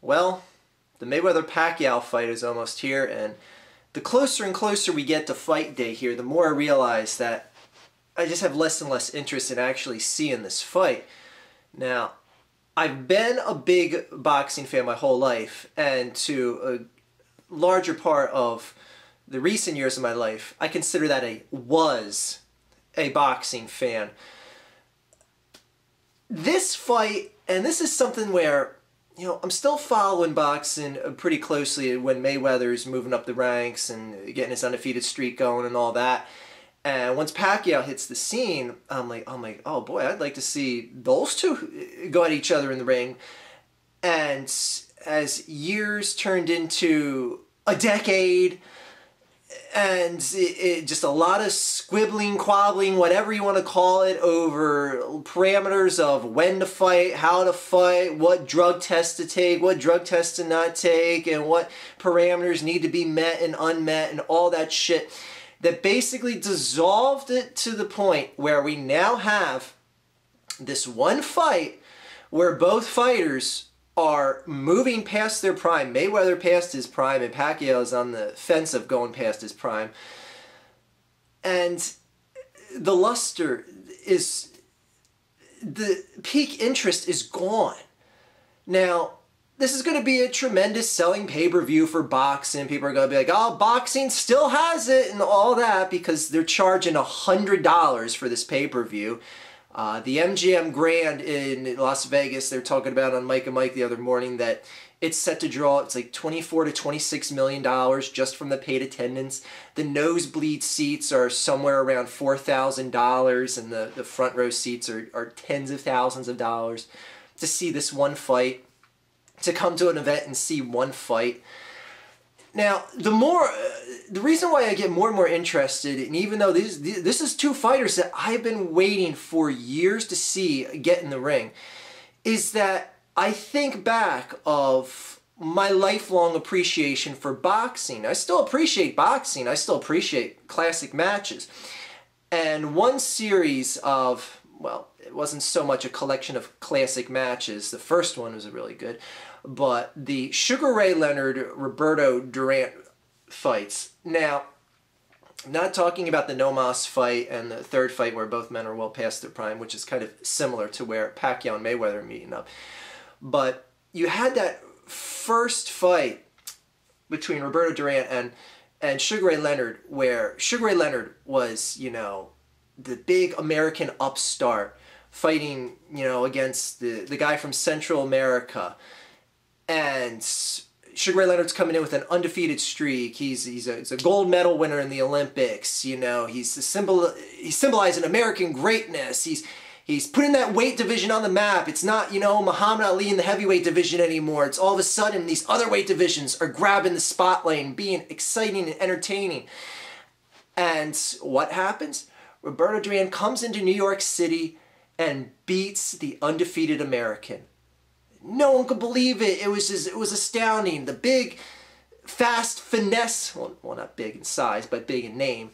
Well, the Mayweather-Pacquiao fight is almost here, and the closer and closer we get to fight day here, the more I realize that I just have less and less interest in actually seeing this fight. Now, I've been a big boxing fan my whole life, and to a larger part of the recent years of my life, I consider that was a boxing fan. This fight, and this is something where, I'm still following boxing pretty closely when Mayweather's moving up the ranks and getting his undefeated streak going and all that. And once Pacquiao hits the scene, I'm like, oh boy, I'd like to see those two go at each other in the ring. And as years turned into a decade, and just a lot of squibbling, quabbling, whatever you want to call it, over parameters of when to fight, how to fight, what drug tests to take, what drug tests to not take, and what parameters need to be met and unmet, and all that shit, that basically dissolved it to the point where we now have this one fight where both fighters are moving past their prime. Mayweather past his prime, and Pacquiao is on the fence of going past his prime. And the luster is, the peak interest is gone. Now, this is going to be a tremendous selling pay-per-view for boxing. People are going to be like, oh, boxing still has it and all that, because they're charging $100 for this pay-per-view. The MGM Grand in Las Vegas, they're talking about on Mike and Mike the other morning that it's set to draw, it's like $24 to $26 million just from the paid attendance. The nosebleed seats are somewhere around $4,000, and the front row seats are tens of thousands of dollars to see this one fight, to come to an event and see one fight. Now, the reason why I get more and more interested, and even though this is two fighters that I've been waiting for years to see get in the ring, is that I think back of my lifelong appreciation for boxing. I still appreciate boxing. I still appreciate classic matches. And one series of, well, it wasn't so much a collection of classic matches. The first one was really good. But the Sugar Ray Leonard-Roberto Durant fights. Now, I'm not talking about the No Mas fight and the third fight where both men are well past their prime, which is kind of similar to where Pacquiao and Mayweather are meeting up. But you had that first fight between Roberto Durant and Sugar Ray Leonard, where Sugar Ray Leonard was, the big American upstart fighting, against the guy from Central America. And Sugar Ray Leonard's coming in with an undefeated streak. He's a gold medal winner in the Olympics. He's symbolizing American greatness. He's putting that weight division on the map. It's not, Muhammad Ali in the heavyweight division anymore. It's all of a sudden these other weight divisions are grabbing the spotlight and being exciting and entertaining. And what happens? Roberto Durant comes into New York City and beats the undefeated American. No one could believe it. It was astounding. The big, fast finesse, well, not big in size, but big in name.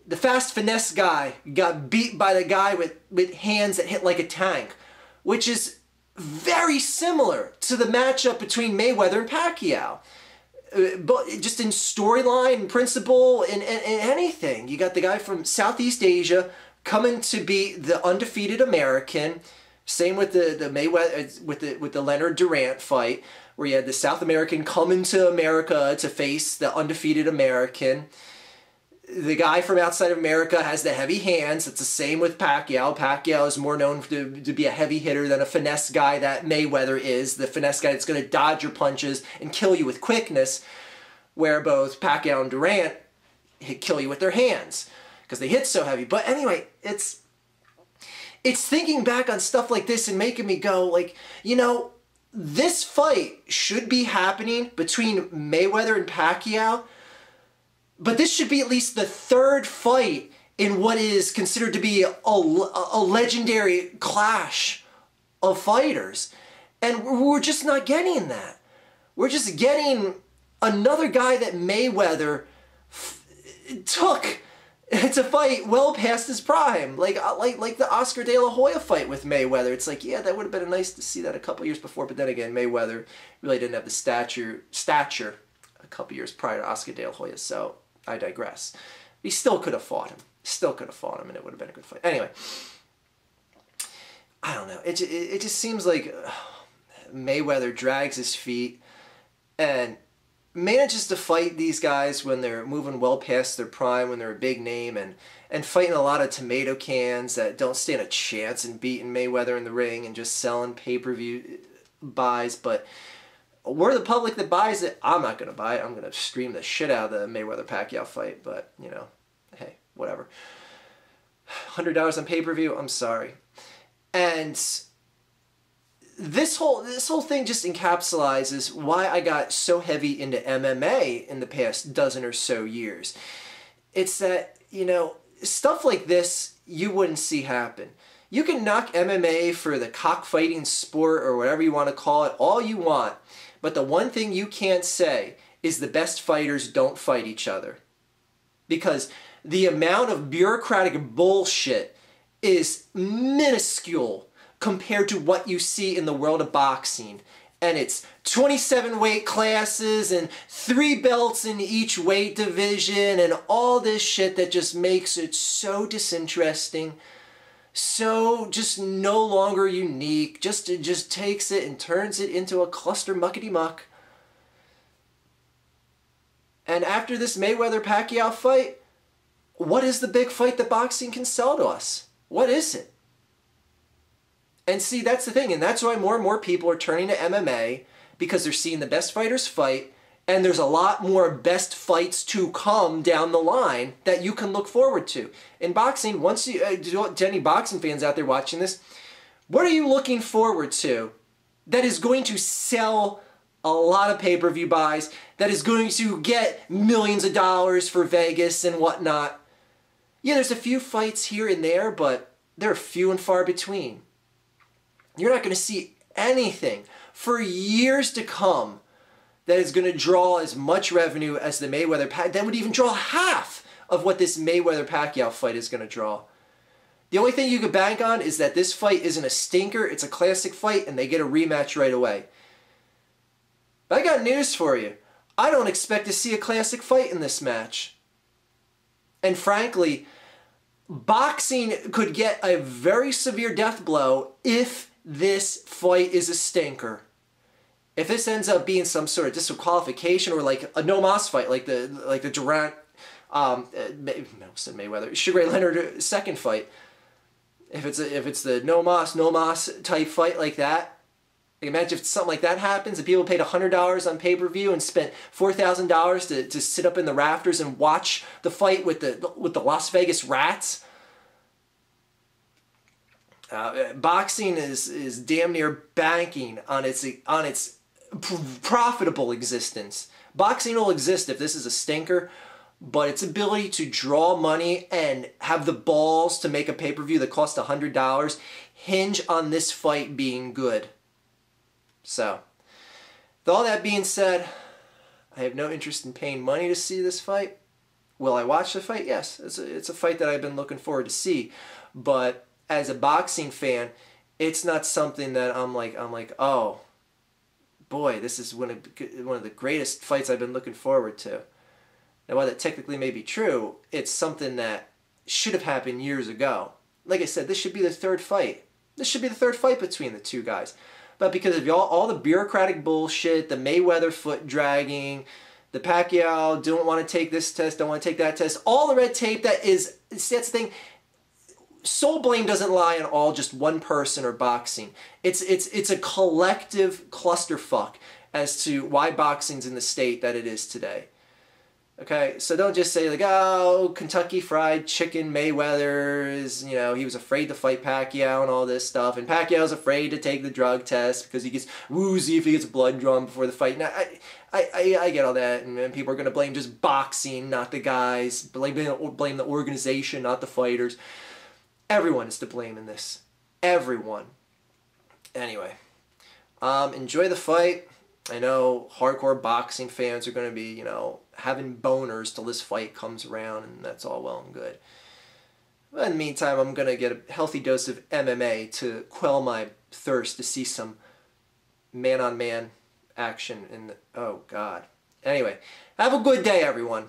The fast finesse guy got beat by the guy with hands that hit like a tank, which is very similar to the matchup between Mayweather and Pacquiao. But just in storyline and principle and anything. You got the guy from Southeast Asia coming to beat the undefeated American. Same with the Mayweather with the Leonard Durant fight, where you had the South American coming to America to face the undefeated American. The guy from outside of America has the heavy hands. It's the same with Pacquiao. Pacquiao is more known to be a heavy hitter than a finesse guy that Mayweather is. The finesse guy that's going to dodge your punches and kill you with quickness, where both Pacquiao and Durant kill you with their hands because they hit so heavy. But anyway, it's thinking back on stuff like this and making me go, this fight should be happening between Mayweather and Pacquiao, but this should be at least the third fight in what is considered to be a legendary clash of fighters. And we're just not getting that. We're just getting another guy that Mayweather took It's a fight well past his prime, like the Oscar De La Hoya fight with Mayweather. It's like, yeah, that would have been nice to see that a couple years before, but then again, Mayweather really didn't have the stature a couple years prior to Oscar De La Hoya. So I digress. He still could have fought him. Still could have fought him, and it would have been a good fight. Anyway, I don't know. It just seems like Mayweather drags his feet and manages to fight these guys when they're moving well past their prime, when they're a big name, and fighting a lot of tomato cans that don't stand a chance in beating Mayweather in the ring and just selling pay-per-view buys. But we're the public that buys it. I'm not going to buy it. I'm going to stream the shit out of the Mayweather-Pacquiao fight. But, you know, hey, whatever. $100 on pay-per-view, I'm sorry. And this whole thing just encapsulates why I got so heavy into MMA in the past dozen or so years. It's that, you know, stuff like this you wouldn't see happen. You can knock MMA for the cockfighting sport or whatever you want to call it all you want, but the one thing you can't say is the best fighters don't fight each other. Because the amount of bureaucratic bullshit is minuscule compared to what you see in the world of boxing. And it's 27 weight classes and 3 belts in each weight division and all this shit that just makes it so disinteresting, so just no longer unique. It just takes it and turns it into a cluster muckety-muck. And after this Mayweather-Pacquiao fight, what is the big fight that boxing can sell to us? What is it? And see, that's the thing, and that's why more and more people are turning to MMA, because they're seeing the best fighters fight, and there's a lot more best fights to come down the line that you can look forward to. In boxing, once you, to any boxing fans out there watching this, what are you looking forward to that is going to sell a lot of pay-per-view buys, that is going to get millions of dollars for Vegas and whatnot? Yeah, there's a few fights here and there, but they're few and far between. You're not going to see anything for years to come that is going to draw as much revenue as the Mayweather-Pacquiao, that would even draw half of what this Mayweather-Pacquiao fight is going to draw. The only thing you could bank on is that this fight isn't a stinker, it's a classic fight, and they get a rematch right away. But I got news for you. I don't expect to see a classic fight in this match. And frankly, boxing could get a very severe death blow if this fight is a stinker. If this ends up being some sort of disqualification or like a no-mas fight, like the Durant, Mayweather, Sugar Ray Leonard second fight. If it's the no-mas type fight like that, like imagine if something like that happens and people paid $100 on pay-per-view and spent $4,000 to sit up in the rafters and watch the fight with the Las Vegas Rats. Boxing is damn near banking on its profitable existence. Boxing will exist if this is a stinker, but its ability to draw money and have the balls to make a pay-per-view that costs $100 hinge on this fight being good. So, with all that being said, I have no interest in paying money to see this fight. Will I watch the fight? Yes, it's a fight that I've been looking forward to see, but as a boxing fan, it's not something that I'm like, oh, boy, this is one of the greatest fights I've been looking forward to. Now, while that technically may be true, it's something that should have happened years ago. Like I said, this should be the third fight. This should be the third fight between the two guys. But because of all the bureaucratic bullshit, the Mayweather foot dragging, the Pacquiao don't want to take this test, don't want to take that test, all the red tape that's the thing. Sole blame doesn't lie on all just one person or boxing. It's a collective clusterfuck as to why boxing's in the state that it is today. Okay, so don't just say like, oh, Kentucky Fried Chicken Mayweather is, you know, he was afraid to fight Pacquiao and all this stuff, and Pacquiao's afraid to take the drug test because he gets woozy if he gets blood drawn before the fight. Now, I get all that, and people are going to blame just boxing, not the guys, blame the organization, not the fighters. Everyone is to blame in this. Everyone. Anyway, enjoy the fight. I know hardcore boxing fans are going to be, having boners till this fight comes around, and that's all well and good. But in the meantime, I'm going to get a healthy dose of MMA to quell my thirst to see some man-on-man action. Oh, God. Anyway, have a good day, everyone.